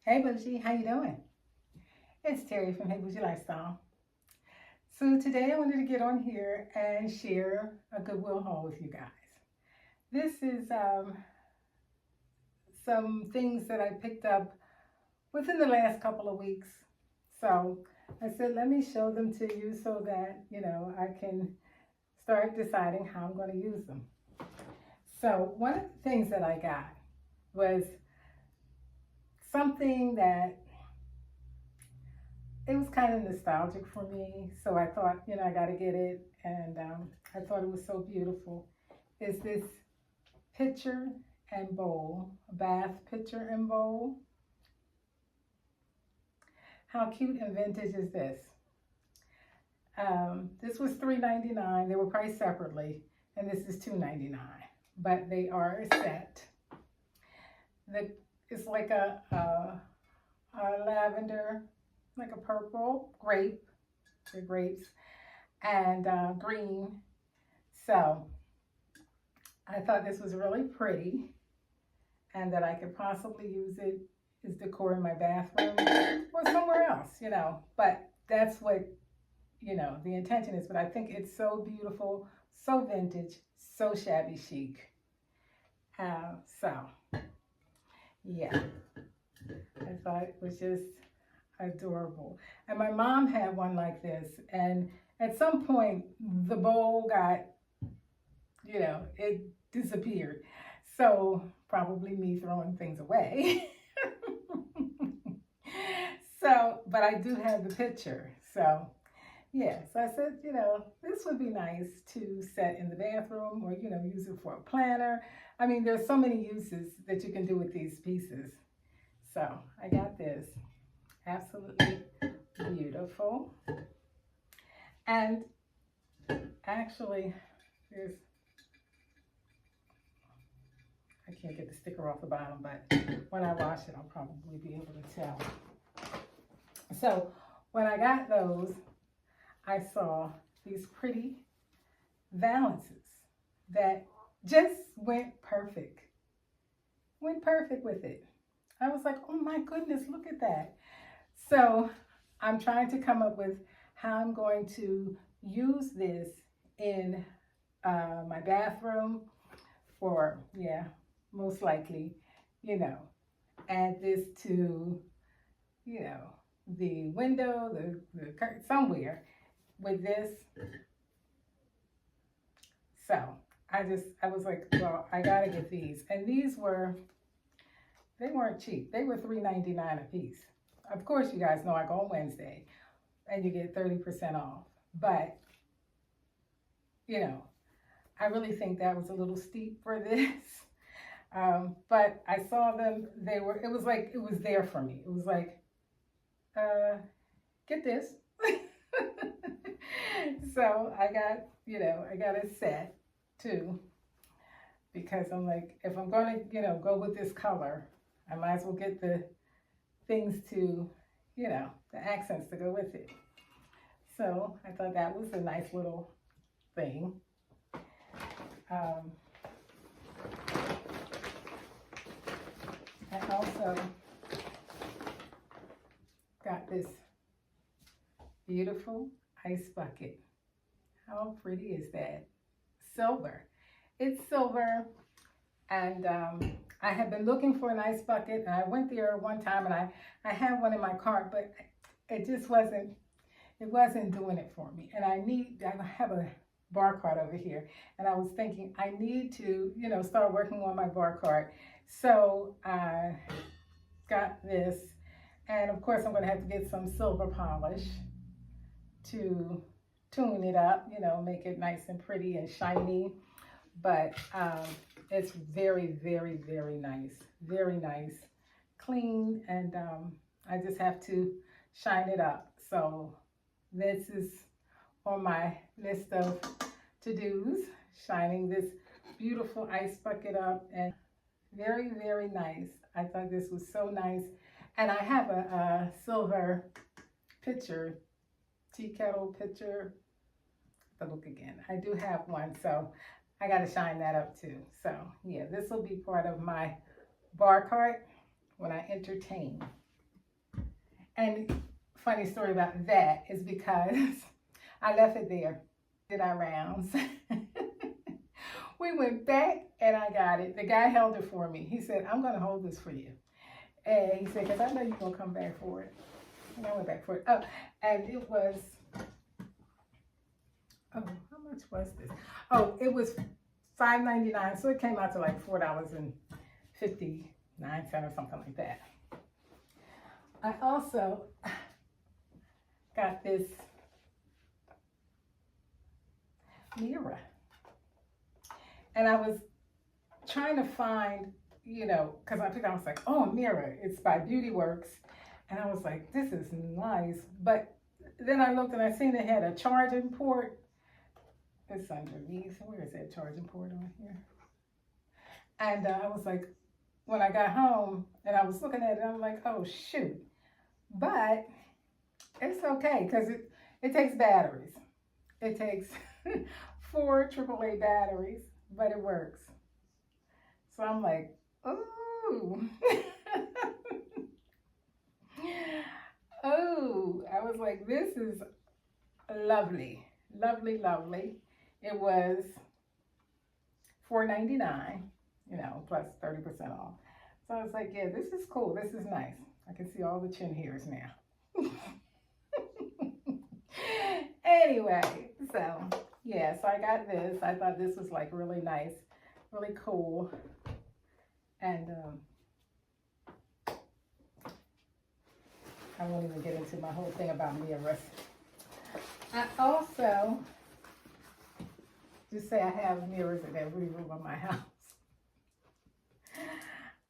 Hey Bougie, how you doing? It's Terry from Hey Bougie Lifestyle. So today I wanted to get on here and share a Goodwill haul with you guys. This is some things that I picked up within the last couple of weeks. So I said, let me show them to you so that, I can start deciding how I'm going to use them. So one of the things that I got was something that it was kind of nostalgic for me, so I thought, I got to get it, and I thought it was so beautiful. It's this pitcher and bowl, a bath pitcher and bowl. How cute and vintage is this? This was $3.99. They were priced separately, and this is $2.99, but they are a set. It's like a lavender, like a purple grape, the grapes, and green. So I thought this was really pretty and that I could possibly use it as decor in my bathroom or somewhere else, but that's what, the intention is. But I think it's so beautiful, so vintage, so shabby chic. So yeah, I thought it was just adorable. And my mom had one like this, and at some point the bowl got, it disappeared. So probably me throwing things away. So, but I do have the picture. So yeah, so I said, this would be nice to set in the bathroom or, use it for a planner. I mean, there's so many uses that you can do with these pieces. So I got this. Absolutely beautiful. And actually, I can't get the sticker off the bottom, but when I wash it, I'll probably be able to tell. So when I got those, I saw these pretty valances that just went perfect. Went perfect with it. I was like, oh my goodness, look at that. So I'm trying to come up with how I'm going to use this in my bathroom for, most likely, add this to, the window, the curtain, somewhere with this. So I was like, well, I gotta get these. And these they weren't cheap. They were $3.99 a piece. Of course, you guys know I go on Wednesday and you get 30% off. But, I really think that was a little steep for this. But I saw them, it was like, it was there for me. It was like, get this. So I got, I got a set too, because I'm like, if I'm going to, go with this color, I might as well get the things to, the accents to go with it. So I thought that was a nice little thing. I also got this beautiful ice bucket. How pretty is that? Silver. It's silver, and I have been looking for an ice bucket, and I went there one time, and I have one in my cart, but it just wasn't doing it for me. And I have a bar cart over here, and I was thinking I need to, start working on my bar cart. So I got this, and of course I'm going to have to get some silver polish to tune it up, make it nice and pretty and shiny. But it's very, very, very nice. Very nice. Clean, and I just have to shine it up. So this is on my list of to-dos, shining this beautiful ice bucket up, and very, very nice. I thought this was so nice. And I have a silver pitcher, tea kettle pitcher. Look again. I do have one, so I got to shine that up too. So yeah, this will be part of my bar cart when I entertain. And funny story about that is because I left it there, did our rounds. We went back and I got it. The guy held it for me. He said, I'm going to hold this for you. And he said, because I know you're going to come back for it. And I went back for it. Oh, and it was, oh, how much was this? Oh, it was $5.99. So it came out to like $4.59 or something like that. I also got this mirror. And I was trying to find, you know, because I was like, oh, a mirror. It's by Beauty Works. And I was like, this is nice. But then I looked and I seen it had a charging port. It's underneath. Where is that charging port on here? And I was like, when I got home and I was looking at it, I'm like, oh, shoot. But it's okay because it takes batteries. It takes 4 AAA batteries, but it works. So I'm like, ooh. Oh, I was like, this is lovely. Lovely, lovely. It was $4.99, you know, plus 30% off. So I was like, yeah, this is cool. This is nice. I can see all the chin hairs now. Anyway, so yeah, so I got this. I thought this was like really nice, really cool. And I won't even get into my whole thing about mirrors. I also, just say I have mirrors in every room of my house.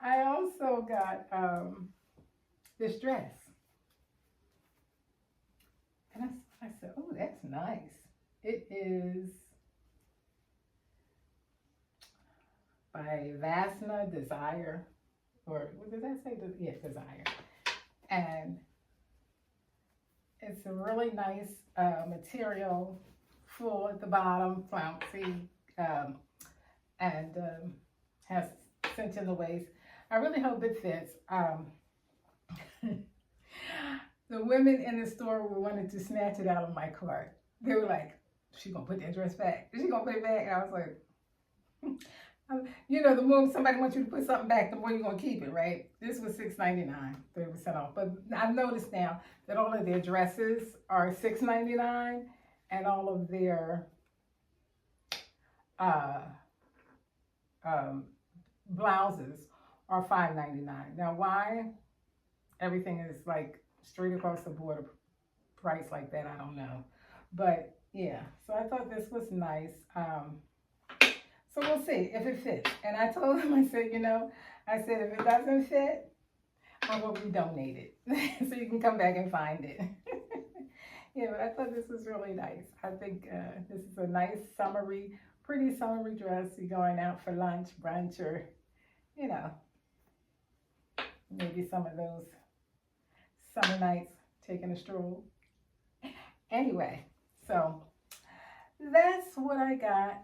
I also got this dress. And I said, oh, that's nice. It is by Vasna Desire, or what does that say? Yeah, Desire. And it's a really nice material, full at the bottom, flouncy, and has cinch in the waist. I really hope it fits. The women in the store wanted to snatch it out of my cart. They were like, she gonna put that dress back? Is she gonna put it back? And I was like, you know, the more somebody wants you to put something back, the more you're gonna keep it, right? This was $6.99, 30% off. But I've noticed now that all of their dresses are $6.99 and all of their blouses are $5.99. Now, why everything is like straight across the board price like that, I don't know. But yeah, so I thought this was nice. So we'll see if it fits. And I told him, I said, you know, I said, if it doesn't fit, I will redonate it. So you can come back and find it. Yeah, but I thought this was really nice. I think this is a nice summery, pretty summery dress. You're going out for lunch, brunch, or, you know, maybe some of those summer nights taking a stroll. Anyway, so that's what I got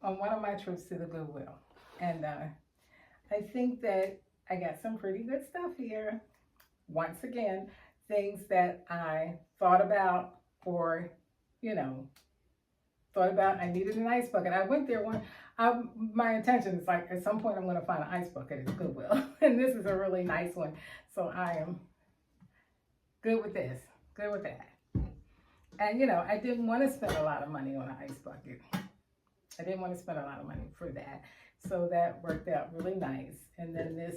on one of my trips to the Goodwill. And I think that I got some pretty good stuff here. Once again, things that I thought about, or, you know, thought about. I needed an ice bucket. I went there my intention is like, at some point I'm going to find an ice bucket at Goodwill. And this is a really nice one. So I am good with this, good with that. And, you know, I didn't want to spend a lot of money on an ice bucket. I didn't want to spend a lot of money for that. So that worked out really nice. And then this,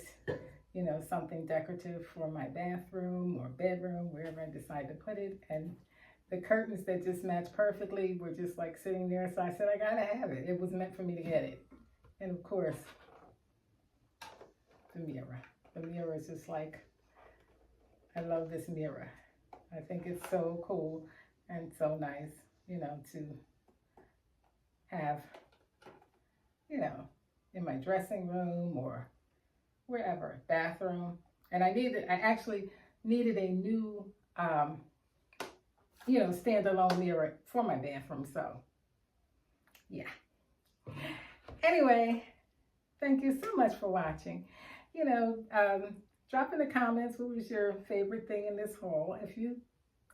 you know, something decorative for my bathroom or bedroom, wherever I decide to put it. And the curtains that just match perfectly were just like sitting there. So I said, I gotta have it. It was meant for me to get it. And of course, the mirror. The mirror is just like, I love this mirror. I think it's so cool and so nice, you know, to have, you know, in my dressing room or wherever, bathroom. And I actually needed a new, you know, standalone mirror for my bathroom. So, yeah. Anyway, thank you so much for watching. You know, drop in the comments what was your favorite thing in this haul, if you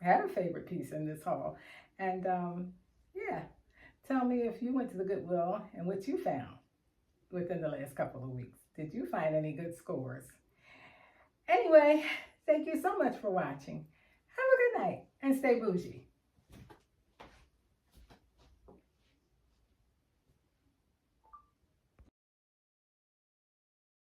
had a favorite piece in this haul. And yeah, tell me if you went to the Goodwill and what you found within the last couple of weeks. Did you find any good scores? Anyway, thank you so much for watching. Have a good night and stay bougie.